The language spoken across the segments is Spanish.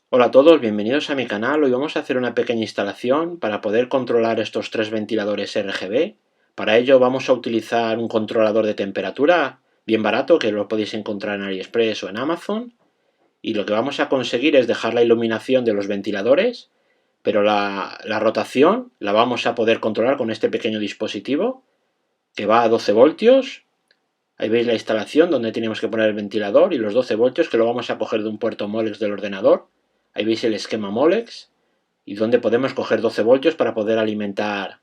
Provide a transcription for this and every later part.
Hola a todos, bienvenidos a mi canal. Hoy vamos a hacer una pequeña instalación para poder controlar estos tres ventiladores RGB. Para ello vamos a utilizar un controlador de temperatura bien barato que lo podéis encontrar en AliExpress o en Amazon. Y lo que vamos a conseguir es dejar la iluminación de los ventiladores, pero la rotación la vamos a poder controlar con este pequeño dispositivo que va a 12 voltios. Ahí veis la instalación donde tenemos que poner el ventilador y los 12 voltios que lo vamos a coger de un puerto Molex del ordenador. Ahí veis el esquema Molex y donde podemos coger 12 voltios para poder alimentar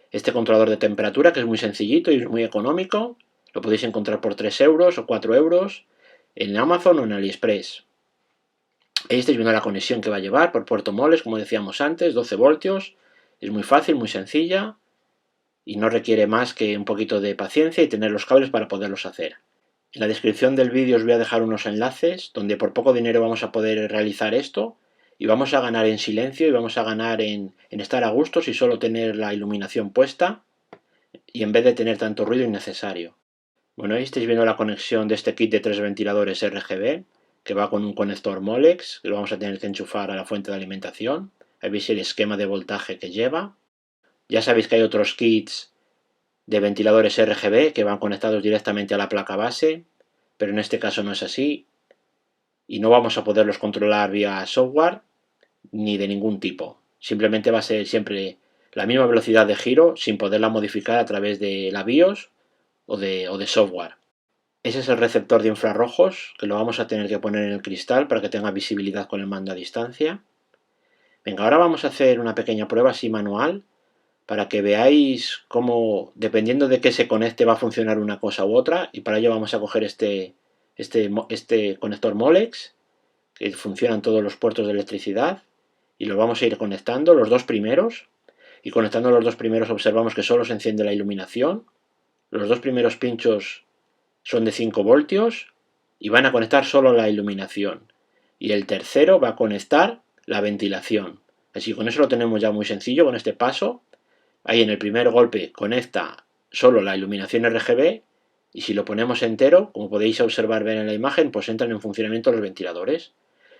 este controlador de temperatura, que es muy sencillito y es muy económico. Lo podéis encontrar por 3 euros o 4 euros en Amazon o en AliExpress. Ahí estáis viendo la conexión que va a llevar por puerto Molex, como decíamos antes, 12 voltios. Es muy fácil, muy sencilla y no requiere más que un poquito de paciencia y tener los cables para poderlos hacer. En la descripción del vídeo os voy a dejar unos enlaces donde por poco dinero vamos a poder realizar esto y vamos a ganar en silencio y vamos a ganar en estar a gusto y solo tener la iluminación puesta y en vez de tener tanto ruido innecesario. Bueno, ahí estáis viendo la conexión de este kit de tres ventiladores RGB que va con un conector Molex que lo vamos a tener que enchufar a la fuente de alimentación. Ahí veis el esquema de voltaje que lleva. Ya sabéis que hay otros kits de ventiladores RGB que van conectados directamente a la placa base, pero en este caso no es así y no vamos a poderlos controlar vía software ni de ningún tipo. Simplemente va a ser siempre la misma velocidad de giro sin poderla modificar a través de la BIOS o de software. Ese es el receptor de infrarrojos que lo vamos a tener que poner en el cristal para que tenga visibilidad con el mando a distancia. Venga, ahora vamos a hacer una pequeña prueba así manual para que veáis cómo, dependiendo de qué se conecte, va a funcionar una cosa u otra. Y para ello vamos a coger este conector Molex, que funciona en todos los puertos de electricidad, y lo vamos a ir conectando, los dos primeros. Y conectando los dos primeros observamos que solo se enciende la iluminación. Los dos primeros pinchos son de 5 voltios y van a conectar solo la iluminación. Y el tercero va a conectar la ventilación. Así que con eso lo tenemos ya muy sencillo, con este paso. Ahí en el primer golpe conecta solo la iluminación RGB y si lo ponemos entero, como podéis observar ver en la imagen, pues entran en funcionamiento los ventiladores.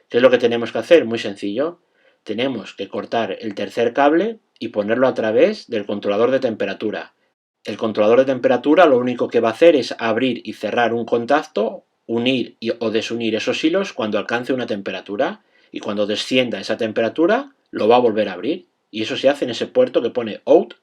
¿Qué es lo que tenemos que hacer? Muy sencillo. Tenemos que cortar el tercer cable y ponerlo a través del controlador de temperatura. El controlador de temperatura lo único que va a hacer es abrir y cerrar un contacto, unir o desunir esos hilos cuando alcance una temperatura y cuando descienda esa temperatura lo va a volver a abrir. Y eso se hace en ese puerto que pone out,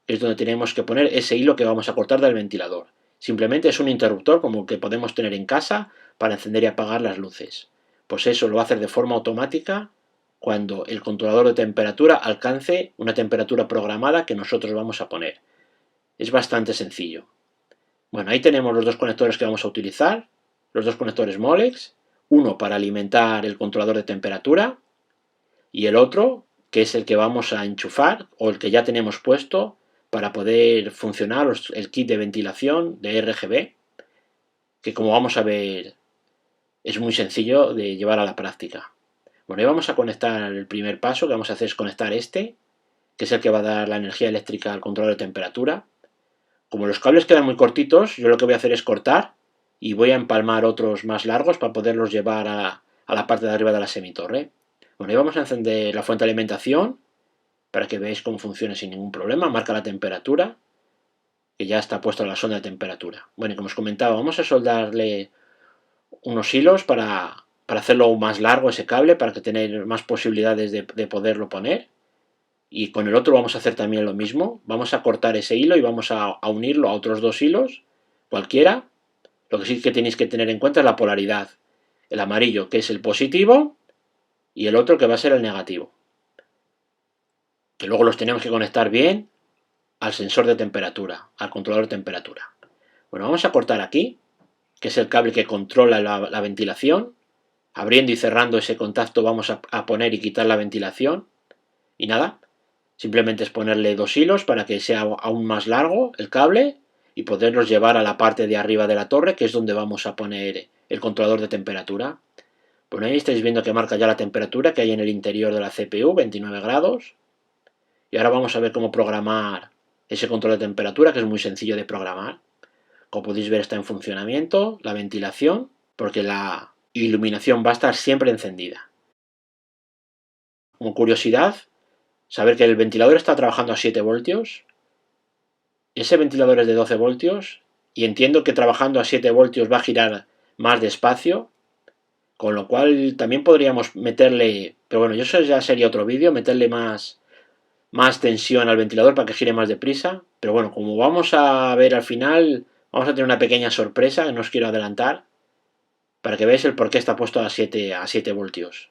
que es donde tenemos que poner ese hilo que vamos a cortar del ventilador. Simplemente es un interruptor como el que podemos tener en casa para encender y apagar las luces. Pues eso lo va a hacer de forma automática cuando el controlador de temperatura alcance una temperatura programada que nosotros vamos a poner. Es bastante sencillo. Bueno, ahí tenemos los dos conectores que vamos a utilizar, los dos conectores Molex, uno para alimentar el controlador de temperatura y el otro que es el que vamos a enchufar o el que ya tenemos puesto para poder funcionar el kit de ventilación de RGB, que como vamos a ver es muy sencillo de llevar a la práctica. Bueno, ahí vamos a conectar el primer paso que vamos a hacer es conectar este, que es el que va a dar la energía eléctrica al controlador de temperatura. Como los cables quedan muy cortitos, yo lo que voy a hacer es cortar y voy a empalmar otros más largos para poderlos llevar a la parte de arriba de la semitorre. Bueno, ahí vamos a encender la fuente de alimentación para que veáis cómo funciona sin ningún problema. Marca la temperatura, que ya está puesta la sonda de temperatura. Bueno, y como os comentaba, vamos a soldarle unos hilos para hacerlo aún más largo ese cable, para que tener más posibilidades de poderlo poner. Y con el otro vamos a hacer también lo mismo. Vamos a cortar ese hilo y vamos a unirlo a otros dos hilos, cualquiera. Lo que sí que tenéis que tener en cuenta es la polaridad. El amarillo, que es el positivo, y el otro que va a ser el negativo. Que luego los tenemos que conectar bien al sensor de temperatura, al controlador de temperatura. Bueno, vamos a cortar aquí, que es el cable que controla la ventilación. Abriendo y cerrando ese contacto vamos a poner y quitar la ventilación. Y nada, simplemente es ponerle dos hilos para que sea aún más largo el cable y poderlos llevar a la parte de arriba de la torre, que es donde vamos a poner el controlador de temperatura. Bueno, ahí estáis viendo que marca ya la temperatura que hay en el interior de la CPU, 29 grados. Y ahora vamos a ver cómo programar ese control de temperatura, que es muy sencillo de programar. Como podéis ver, está en funcionamiento la ventilación, porque la iluminación va a estar siempre encendida. como curiosidad, saber que el ventilador está trabajando a 7 voltios. Ese ventilador es de 12 voltios y entiendo que trabajando a 7 voltios va a girar más despacio, con lo cual también podríamos meterle, pero bueno, eso ya sería otro vídeo, meterle más tensión al ventilador para que gire más deprisa. Pero bueno, como vamos a ver al final, vamos a tener una pequeña sorpresa que no os quiero adelantar, para que veáis el por qué está puesto a 7 voltios.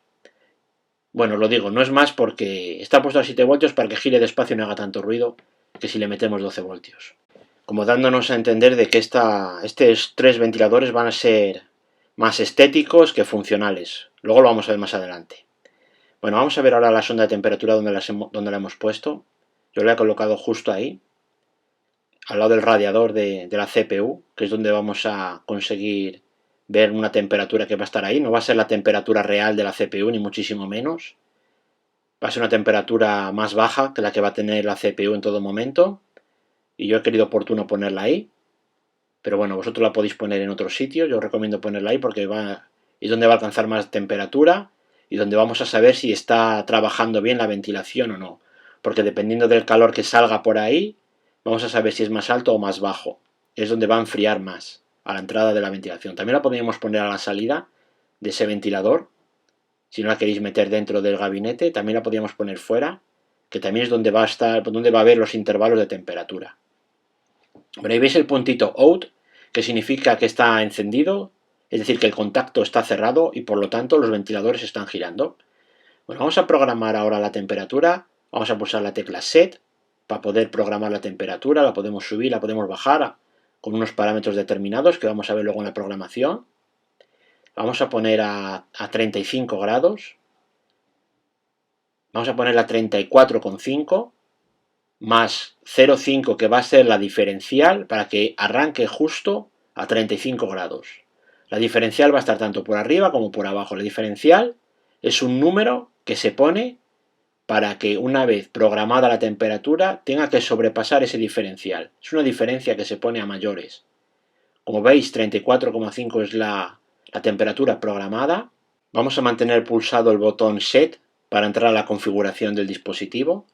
Bueno, lo digo, no es más porque está puesto a 7 voltios para que gire despacio y no haga tanto ruido que si le metemos 12 voltios. Como dándonos a entender de que estos 3 ventiladores van a ser más estéticos que funcionales. Luego lo vamos a ver más adelante. Bueno, vamos a ver ahora la sonda de temperatura donde la hemos puesto. Yo la he colocado justo ahí, al lado del radiador de la CPU, que es donde vamos a conseguir ver una temperatura que va a estar ahí. No va a ser la temperatura real de la CPU, ni muchísimo menos. Va a ser una temperatura más baja que la que va a tener la CPU en todo momento. Y yo he querido oportuno ponerla ahí. Pero bueno, vosotros la podéis poner en otro sitio. Yo os recomiendo ponerla ahí porque es donde va a alcanzar más temperatura y donde vamos a saber si está trabajando bien la ventilación o no. Porque dependiendo del calor que salga por ahí, vamos a saber si es más alto o más bajo. Es donde va a enfriar más, a la entrada de la ventilación. También la podríamos poner a la salida de ese ventilador. Si no la queréis meter dentro del gabinete, también la podríamos poner fuera, que también es donde va a haber los intervalos de temperatura. Bueno, ahí veis el puntito out, que significa que está encendido, es decir, que el contacto está cerrado y por lo tanto los ventiladores están girando. Bueno, vamos a programar ahora la temperatura. Vamos a pulsar la tecla set para poder programar la temperatura. La podemos subir, la podemos bajar con unos parámetros determinados que vamos a ver luego en la programación. Vamos a poner a 35 grados. Vamos a ponerla a 34,5 más 0,5 que va a ser la diferencial para que arranque justo a 35 grados. La diferencial va a estar tanto por arriba como por abajo. La diferencial es un número que se pone para que una vez programada la temperatura tenga que sobrepasar ese diferencial. Es una diferencia que se pone a mayores. Como veis, 34,5 es la temperatura programada. Vamos a mantener pulsado el botón Set para entrar a la configuración del dispositivo.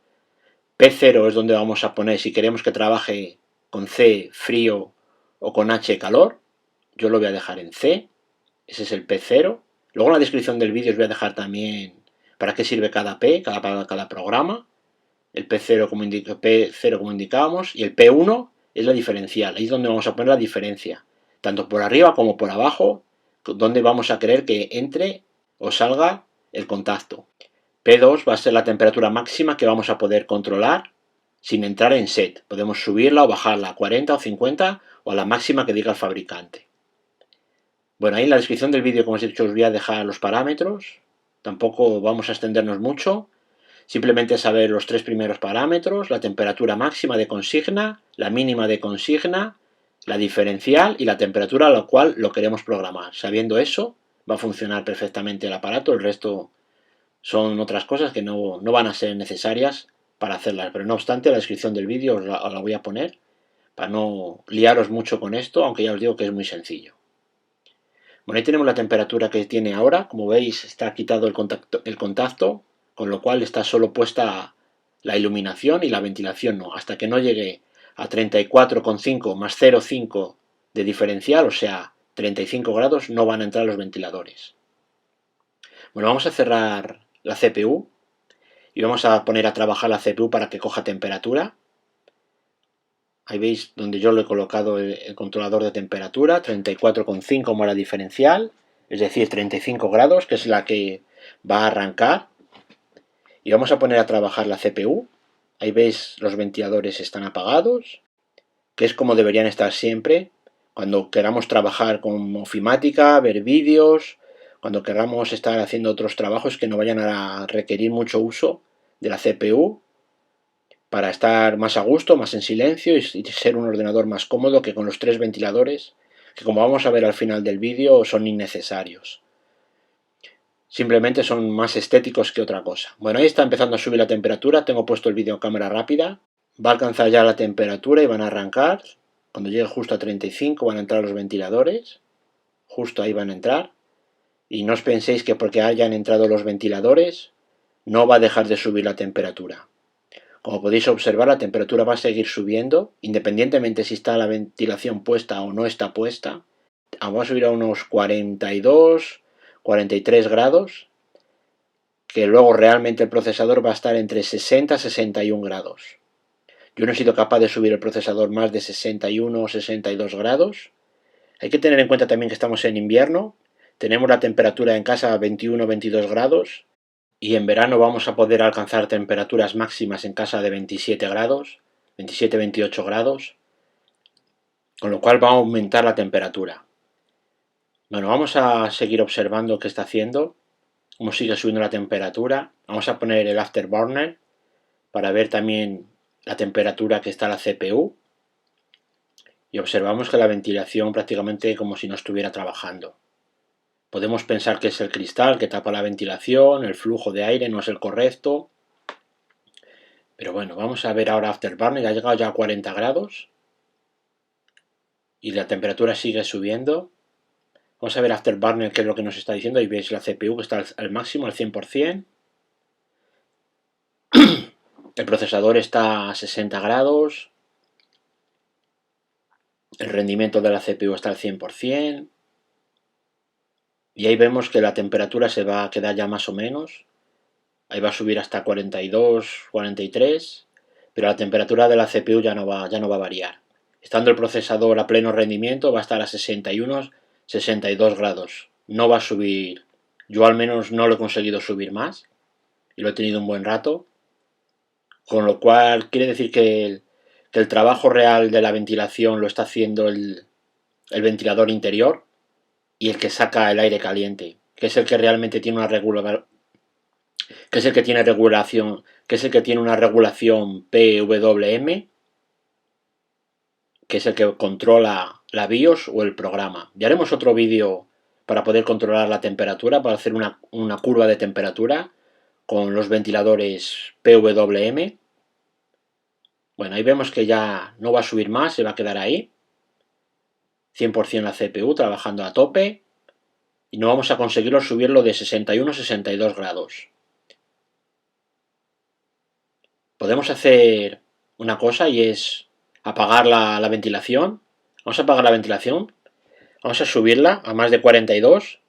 P0 es donde vamos a poner si queremos que trabaje con C frío o con H calor. Yo lo voy a dejar en C. Ese es el P0. Luego en la descripción del vídeo os voy a dejar también para qué sirve cada P, cada programa. El P0 como indicábamos y el P1 es la diferencial. Ahí es donde vamos a poner la diferencia, tanto por arriba como por abajo, donde vamos a querer que entre o salga el contacto. P2 va a ser la temperatura máxima que vamos a poder controlar sin entrar en set. Podemos subirla o bajarla a 40 o 50 o a la máxima que diga el fabricante. Bueno, ahí en la descripción del vídeo, como os he dicho, os voy a dejar los parámetros. Tampoco vamos a extendernos mucho. Simplemente saber los 3 primeros parámetros, la temperatura máxima de consigna, la mínima de consigna, la diferencial y la temperatura a la cual lo queremos programar. Sabiendo eso, va a funcionar perfectamente el aparato. El resto son otras cosas que no van a ser necesarias para hacerlas. Pero no obstante, la descripción del vídeo os la voy a poner para no liaros mucho con esto, aunque ya os digo que es muy sencillo. Bueno, ahí tenemos la temperatura que tiene ahora. Como veis, está quitado el contacto, con lo cual está solo puesta la iluminación y la ventilación no. Hasta que no llegue a 34,5 más 0,5 de diferencial, o sea, 35 grados, no van a entrar los ventiladores. Bueno, vamos a cerrar la CPU y vamos a poner a trabajar la CPU para que coja temperatura. Ahí veis donde yo le he colocado el controlador de temperatura, 34,5 como la diferencial, es decir, 35 grados, que es la que va a arrancar. Y vamos a poner a trabajar la CPU. Ahí veis los ventiladores están apagados, que es como deberían estar siempre. Cuando queramos trabajar con ofimática, ver vídeos, cuando queramos estar haciendo otros trabajos que no vayan a requerir mucho uso de la CPU, para estar más a gusto, más en silencio y ser un ordenador más cómodo que con los 3 ventiladores, que como vamos a ver al final del vídeo son innecesarios. Simplemente son más estéticos que otra cosa. Bueno, ahí está empezando a subir la temperatura, tengo puesto el vídeo en cámara rápida, va a alcanzar ya la temperatura y van a arrancar. Cuando llegue justo a 35 van a entrar los ventiladores, justo ahí van a entrar. Y no os penséis que porque hayan entrado los ventiladores no va a dejar de subir la temperatura. Como podéis observar, la temperatura va a seguir subiendo, independientemente si está la ventilación puesta o no está puesta. Vamos a subir a unos 42, 43 grados, que luego realmente el procesador va a estar entre 60 y 61 grados. Yo no he sido capaz de subir el procesador más de 61 o 62 grados. Hay que tener en cuenta también que estamos en invierno. Tenemos la temperatura en casa a 21 o 22 grados. Y en verano vamos a poder alcanzar temperaturas máximas en casa de 27 grados, 27-28 grados, con lo cual va a aumentar la temperatura. Bueno, vamos a seguir observando qué está haciendo, cómo sigue subiendo la temperatura. Vamos a poner el Afterburner para ver también la temperatura que está la CPU. Y observamos que la ventilación prácticamente como si no estuviera trabajando. Podemos pensar que es el cristal que tapa la ventilación, el flujo de aire no es el correcto. Pero bueno, vamos a ver ahora Afterburner, ha llegado ya a 40 grados. Y la temperatura sigue subiendo. Vamos a ver Afterburner qué es lo que nos está diciendo. Ahí veis la CPU que está al máximo, al 100%. El procesador está a 60 grados. El rendimiento de la CPU está al 100%. Y ahí vemos que la temperatura se va a quedar ya más o menos. Ahí va a subir hasta 42, 43. Pero la temperatura de la CPU ya no va a variar. Estando el procesador a pleno rendimiento va a estar a 61, 62 grados. No va a subir. Yo al menos no lo he conseguido subir más. Y lo he tenido un buen rato. Con lo cual quiere decir que el trabajo real de la ventilación lo está haciendo el ventilador interior y el que saca el aire caliente, que es el que realmente tiene una regulación, que es el que tiene regulación, que es el que tiene una regulación PWM, que es el que controla la BIOS o el programa. Ya haremos otro vídeo para poder controlar la temperatura, para hacer una curva de temperatura con los ventiladores PWM. Bueno, ahí vemos que ya no va a subir más, se va a quedar ahí. 100% la CPU trabajando a tope. Y no vamos a conseguirlo subirlo de 61 a 62 grados. Podemos hacer una cosa y es apagar la ventilación. Vamos a apagar la ventilación. Vamos a subirla a más de 42.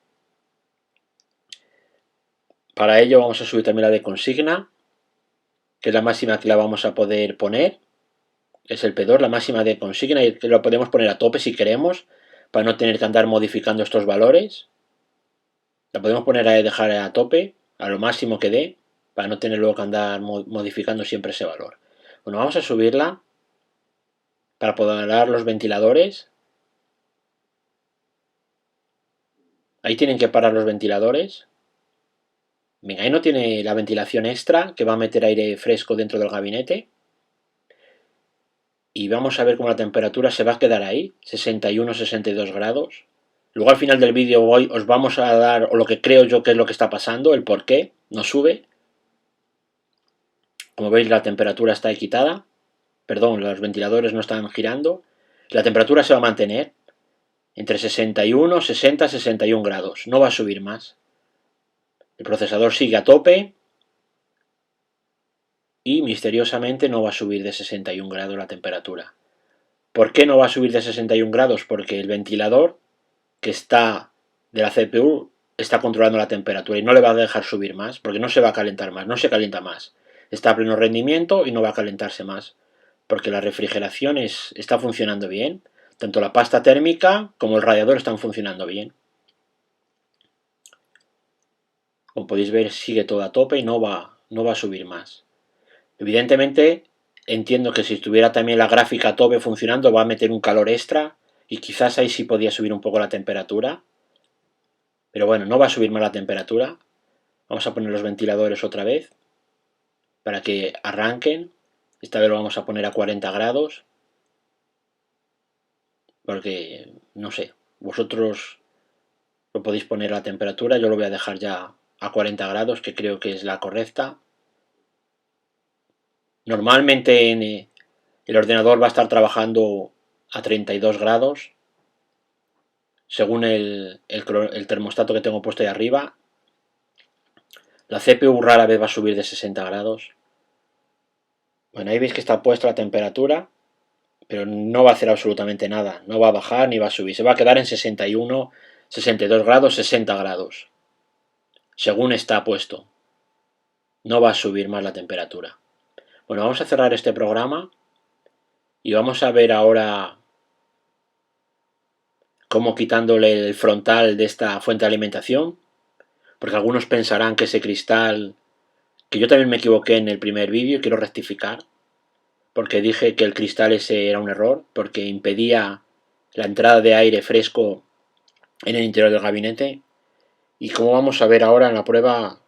Para ello vamos a subir también la de consigna, que es la máxima que la vamos a poder poner. Es el P2, la máxima de consigna, y que lo podemos poner a tope si queremos, para no tener que andar modificando estos valores. La podemos poner a dejar a tope, a lo máximo que dé, para no tener luego que andar modificando siempre ese valor. Bueno, vamos a subirla para poder dar los ventiladores. Ahí tienen que parar los ventiladores. Venga, ahí no tiene la ventilación extra que va a meter aire fresco dentro del gabinete. Y vamos a ver cómo la temperatura se va a quedar ahí, 61-62 grados. Luego al final del vídeo os vamos a dar, o lo que creo yo que es lo que está pasando, el por qué no sube. Como veis la temperatura está quitada, perdón, los ventiladores no están girando. La temperatura se va a mantener entre 61, 60, 61 grados, no va a subir más. El procesador sigue a tope y misteriosamente no va a subir de 61 grados la temperatura. ¿Por qué no va a subir de 61 grados? Porque el ventilador que está de la CPU está controlando la temperatura y no le va a dejar subir más, porque no se va a calentar más, no se calienta más. Está a pleno rendimiento y no va a calentarse más, porque la refrigeración está funcionando bien. Tanto la pasta térmica como el radiador están funcionando bien. Como podéis ver, sigue todo a tope y no va a subir más. Evidentemente, entiendo que si estuviera también la gráfica a tope funcionando, va a meter un calor extra y quizás ahí sí podía subir un poco la temperatura. Pero bueno, no va a subir más la temperatura. Vamos a poner los ventiladores otra vez para que arranquen. Esta vez lo vamos a poner a 40 grados. Porque, no sé, vosotros lo podéis poner a la temperatura. Yo lo voy a dejar ya a 40 grados, que creo que es la correcta. Normalmente el ordenador va a estar trabajando a 32 grados. Según el termostato que tengo puesto ahí arriba. La CPU rara vez va a subir de 60 grados. Bueno, ahí veis que está puesta la temperatura, pero no va a hacer absolutamente nada. No va a bajar ni va a subir. Se va a quedar en 61, 62 grados, 60 grados. Según está puesto. No va a subir más la temperatura. Bueno, vamos a cerrar este programa y vamos a ver ahora cómo quitándole el frontal de esta fuente de alimentación, porque algunos pensarán que ese cristal, que yo también me equivoqué en el primer vídeo y quiero rectificar, porque dije que el cristal ese era un error, porque impedía la entrada de aire fresco en el interior del gabinete, y como vamos a ver ahora en la prueba,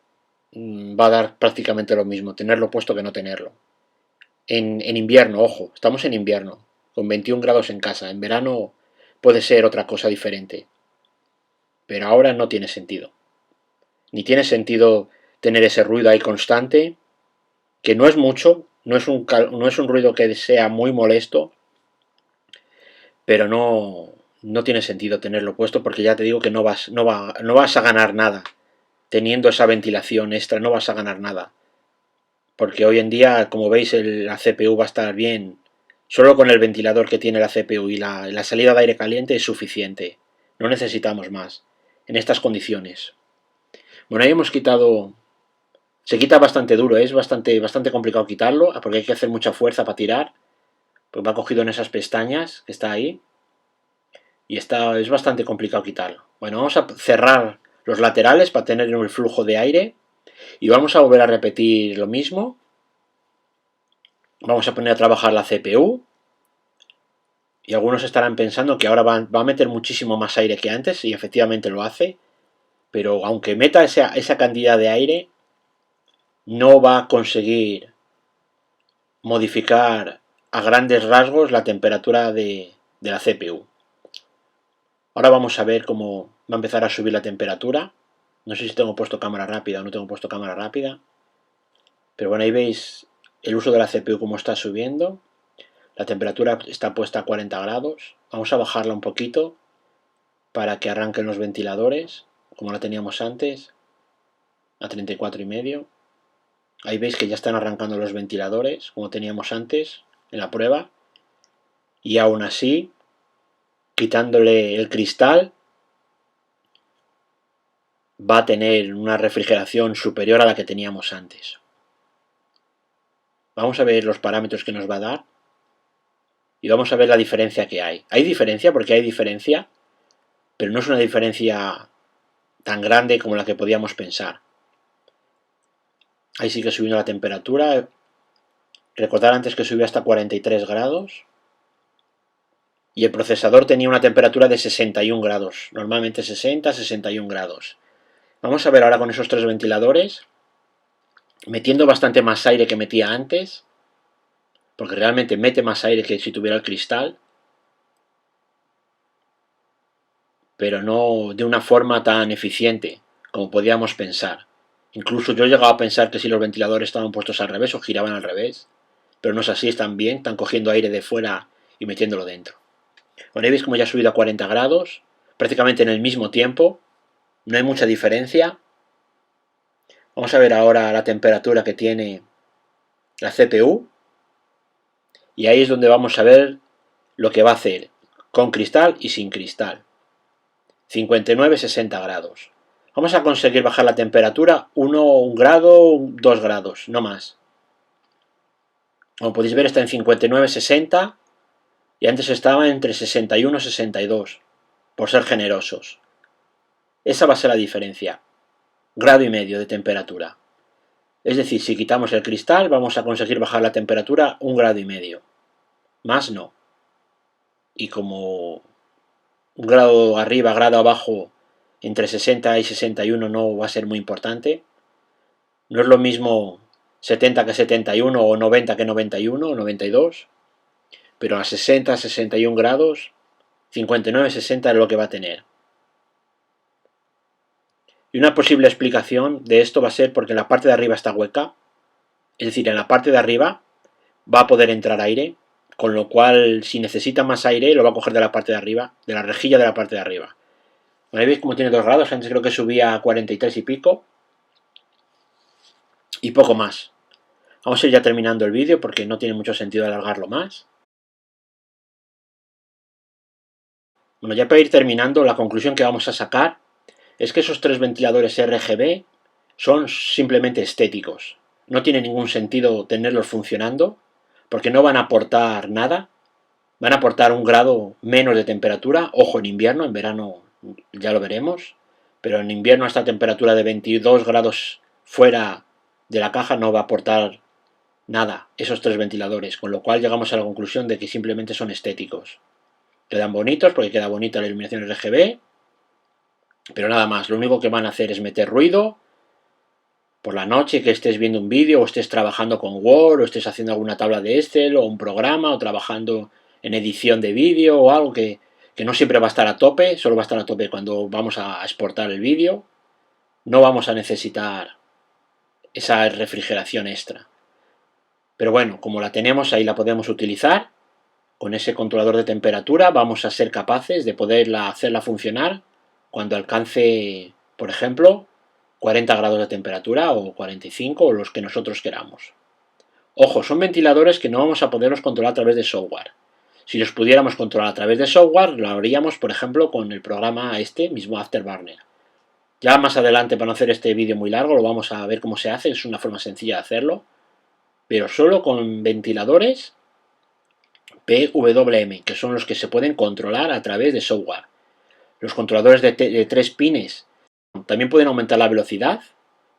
va a dar prácticamente lo mismo, tenerlo puesto que no tenerlo. En invierno, ojo, estamos en invierno, con 21 grados en casa. En verano puede ser otra cosa diferente. Pero ahora no tiene sentido. Ni tiene sentido tener ese ruido ahí constante, que no es mucho, no es un ruido que sea muy molesto, pero no tiene sentido tenerlo puesto porque ya te digo que no vas a ganar nada. Teniendo esa ventilación extra no vas a ganar nada. Porque hoy en día, como veis, la CPU va a estar bien. Solo con el ventilador que tiene la CPU y la salida de aire caliente es suficiente. No necesitamos más en estas condiciones. Bueno, ahí hemos quitado. Se quita bastante duro, es bastante complicado quitarlo, porque hay que hacer mucha fuerza para tirar. Pues va cogido en esas pestañas que está ahí. Y es bastante complicado quitarlo. Bueno, vamos a cerrar los laterales para tener el flujo de aire. Y vamos a volver a repetir lo mismo. Vamos a poner a trabajar la CPU. Y algunos estarán pensando que ahora va a meter muchísimo más aire que antes, y efectivamente lo hace. Pero aunque meta esa cantidad de aire, no va a conseguir modificar a grandes rasgos la temperatura de la CPU. Ahora vamos a ver cómo va a empezar a subir la temperatura. No sé si tengo puesto cámara rápida o no tengo puesto cámara rápida. Pero bueno, ahí veis el uso de la CPU como está subiendo. La temperatura está puesta a 40 grados. Vamos a bajarla un poquito para que arranquen los ventiladores, como la teníamos antes, a 34,5. Ahí veis que ya están arrancando los ventiladores, como teníamos antes en la prueba. Y aún así, quitándole el cristal, va a tener una refrigeración superior a la que teníamos antes. Vamos a ver los parámetros que nos va a dar. Y vamos a ver la diferencia que hay. Hay diferencia porque hay diferencia, pero no es una diferencia tan grande como la que podíamos pensar. Ahí sigue subiendo la temperatura. Recordar antes que subió hasta 43 grados. Y el procesador tenía una temperatura de 61 grados. Normalmente 60, 61 grados. Vamos a ver ahora con esos tres ventiladores. Metiendo bastante más aire que metía antes. Porque realmente mete más aire que si tuviera el cristal. Pero no de una forma tan eficiente como podíamos pensar. Incluso yo he llegado a pensar que si los ventiladores estaban puestos al revés o giraban al revés. Pero no es así, están bien, están cogiendo aire de fuera y metiéndolo dentro. Bueno, ahí veis como ya ha subido a 40 grados, prácticamente en el mismo tiempo. No hay mucha diferencia. Vamos a ver ahora la temperatura que tiene la CPU. Y ahí es donde vamos a ver lo que va a hacer con cristal y sin cristal. 59-60 grados. Vamos a conseguir bajar la temperatura 1 grado, 2 grados, no más. Como podéis ver está en 59-60 y antes estaba entre 61-62, por ser generosos. Esa va a ser la diferencia. 1,5 grados de temperatura. Es decir, si quitamos el cristal vamos a conseguir bajar la temperatura 1,5 grados. Más no. Y como 1 grado arriba, grado abajo, entre 60 y 61 no va a ser muy importante. No es lo mismo 70 que 71 o 90 que 91 o 92. Pero a 60, 61 grados, 59-60 es lo que va a tener. Y una posible explicación de esto va a ser porque en la parte de arriba está hueca. Es decir, en la parte de arriba va a poder entrar aire, con lo cual si necesita más aire lo va a coger de la parte de arriba, de la rejilla de la parte de arriba. Bueno, veis cómo tiene 2 grados, antes creo que subía a 43 y pico. Y poco más. Vamos a ir ya terminando el vídeo porque no tiene mucho sentido alargarlo más. Bueno, ya para ir terminando, la conclusión que vamos a sacar es que esos tres ventiladores RGB son simplemente estéticos. No tiene ningún sentido tenerlos funcionando porque no van a aportar nada. Van a aportar 1 grado menos de temperatura. Ojo, en invierno, en verano ya lo veremos. Pero en invierno esta temperatura de 22 grados fuera de la caja no va a aportar nada esos tres ventiladores. Con lo cual llegamos a la conclusión de que simplemente son estéticos. Quedan bonitos porque queda bonita la iluminación RGB. Pero nada más, lo único que van a hacer es meter ruido por la noche, que estés viendo un vídeo o estés trabajando con Word o estés haciendo alguna tabla de Excel o un programa o trabajando en edición de vídeo o algo que no siempre va a estar a tope, solo va a estar a tope cuando vamos a exportar el vídeo. No vamos a necesitar esa refrigeración extra. Pero bueno, como la tenemos ahí la podemos utilizar. Con ese controlador de temperatura vamos a ser capaces de poderla hacerla funcionar cuando alcance, por ejemplo, 40 grados de temperatura o 45 o los que nosotros queramos. Ojo, son ventiladores que no vamos a poderlos controlar a través de software. Si los pudiéramos controlar a través de software, lo haríamos, por ejemplo, con el programa mismo Afterburner. Ya más adelante, para no hacer este vídeo muy largo, lo vamos a ver cómo se hace, es una forma sencilla de hacerlo, pero solo con ventiladores PWM, que son los que se pueden controlar a través de software. Los controladores de 3 pines también pueden aumentar la velocidad,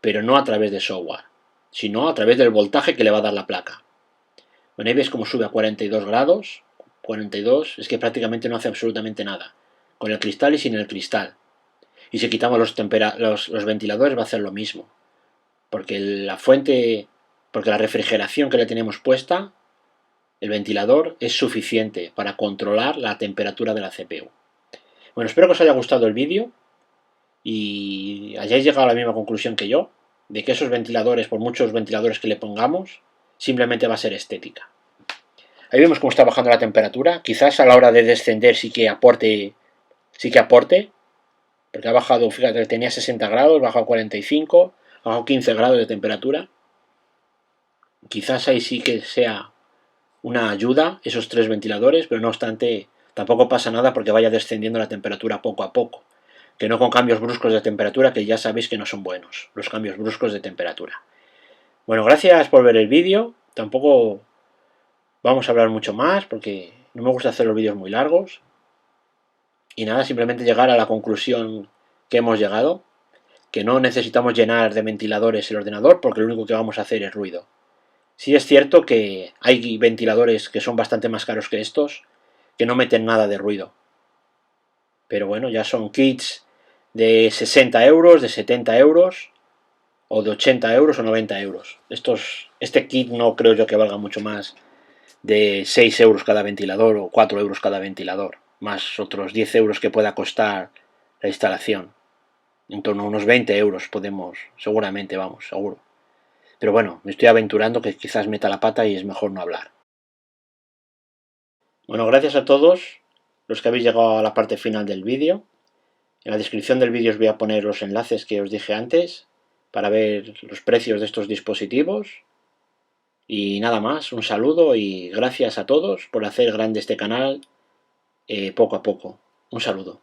pero no a través de software, sino a través del voltaje que le va a dar la placa. Bueno, ahí ves cómo sube a 42 grados, 42, es que prácticamente no hace absolutamente nada, con el cristal y sin el cristal. Y si quitamos los ventiladores va a hacer lo mismo, porque la refrigeración que le tenemos puesta, el ventilador, es suficiente para controlar la temperatura de la CPU. Bueno, espero que os haya gustado el vídeo y hayáis llegado a la misma conclusión que yo, de que esos ventiladores, por muchos ventiladores que le pongamos, simplemente va a ser estética. Ahí vemos cómo está bajando la temperatura, quizás a la hora de descender sí que aporte, porque ha bajado, fíjate, tenía 60 grados, ha bajado a 45, ha bajado 15 grados de temperatura. Quizás ahí sí que sea una ayuda esos tres ventiladores, pero no obstante tampoco pasa nada porque vaya descendiendo la temperatura poco a poco, que no con cambios bruscos de temperatura, que ya sabéis que no son buenos los cambios bruscos de temperatura. Bueno, gracias por ver el vídeo, tampoco vamos a hablar mucho más porque no me gusta hacer los vídeos muy largos, y nada, simplemente llegar a la conclusión que hemos llegado, que no necesitamos llenar de ventiladores el ordenador porque lo único que vamos a hacer es ruido. Sí es cierto que hay ventiladores que son bastante más caros que estos, que no meten nada de ruido. Pero bueno, ya son kits de 60 euros, de 70 euros, o de 80 euros o 90 euros. Este kit no creo yo que valga mucho más de 6 euros cada ventilador o 4 euros cada ventilador, más otros 10 euros que pueda costar la instalación. En torno a unos 20 euros podemos, seguramente, vamos, seguro. Pero bueno, me estoy aventurando que quizás meta la pata y es mejor no hablar. Bueno, gracias a todos los que habéis llegado a la parte final del vídeo. En la descripción del vídeo os voy a poner los enlaces que os dije antes para ver los precios de estos dispositivos. Y nada más, un saludo y gracias a todos por hacer grande este canal poco a poco. Un saludo.